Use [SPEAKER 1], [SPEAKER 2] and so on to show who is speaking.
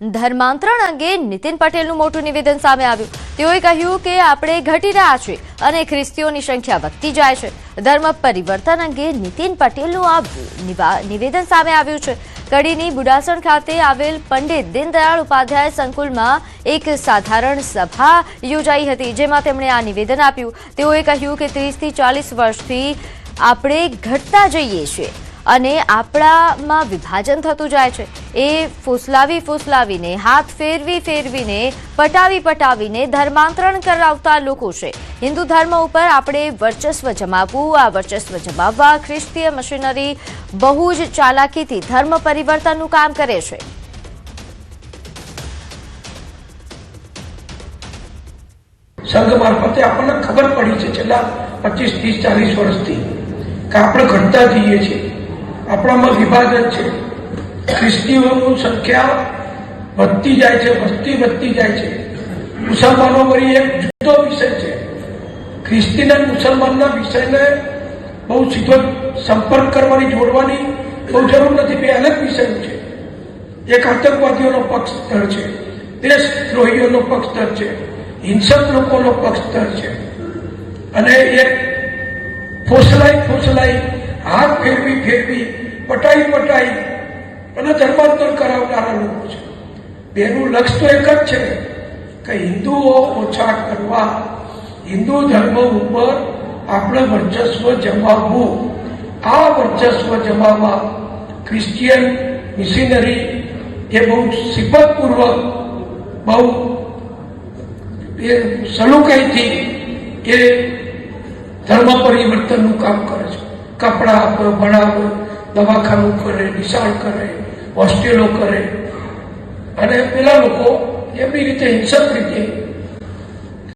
[SPEAKER 1] ધર્માંતરણ અંગે નીતિન પટેલનું મોટું નિવેદન સામે આવ્યું। તેઓએ કહ્યું કે આપણે ઘટી રહ્યા છીએ અને ખ્રિસ્તીઓની સંખ્યા વધતી જાય છે। ધર્મ પરિવર્તન અંગે નીતિન પટેલનું આ નિવેદન સામે આવ્યું છે। કડીની બુડાસણ ખાતે આવેલ પંડિત દીનદયાળ ઉપાધ્યાય સંકુલમાં એક સાધારણ સભા યોજાઈ હતી, જેમાં તેમણે આ નિવેદન આપ્યું। તેઓએ કહ્યું કે 30 થી 40 વર્ષથી આપણે ઘટતા જઈએ છીએ અને આપણામાં વિભાજન થતું જાય છે। એ ફૂસલાવીને હાથ ફેરવીને પટાવીને ધર્માંતરણ કરાવતા લોકો છે। હિન્દુ ધર્મ ઉપર આપણે વર્ચસ્વ જમાવવું, આ વર્ચસ્વ જમાવવા ખ્રિસ્તીય મિશનરી બહુ જ ચાલાકીથી ધર્મ પરિવર્તનનું કામ કરે છે।
[SPEAKER 2] સંઘ મારફતે આપણને ખબર પડી છે છેલ્લા 25, 30, 40 વર્ષથી કે આપણે ઘટતા જઈએ છીએ, આપણામાં વિભાજન છે, ખ્રિસ્તીઓની સંખ્યા વધતી જાય છે, વસ્તી વધતી જાય છે। મુસલમાનો વળી એક જુદો વિષય છે। ખ્રિસ્તીના મુસલમાનના વિષયને બહુ સીધો સંપર્ક કરવાની, જોડવાની બહુ જરૂર નથી, બે અલગ વિષયો છે। એક આતંકવાદીઓનો પક્ષધર છે, દેશદ્રોહીઓનો પક્ષધર છે, હિંસક લોકોનો પક્ષધર છે, અને એક ફોસલાઈ હાથ ફેરવી પટાઈ અને ધર્માંતર કરાવનારા લોકો છે। બેનું લક્ષ્ય તો એક જ છે કે હિન્દુઓ ઓછા કરવા, હિન્દુ ધર્મ ઉપર આપણે વર્ચસ્વ જમાવવું। આ વર્ચસ્વ જમાવવા ક્રિશ્ચિયન મિશનરી એ બહુ સિફતપૂર્વક, બહુ સલુકાઈથી એ ધર્મ પરિવર્તનનું કામ કરે છે। કપડા આપે, ભણાવે, દવાખાનું કરે, નિશાળ કરે, હોસ્ટેલો કરે, અને પેલા લોકો એમની રીતે હિંસક રીતે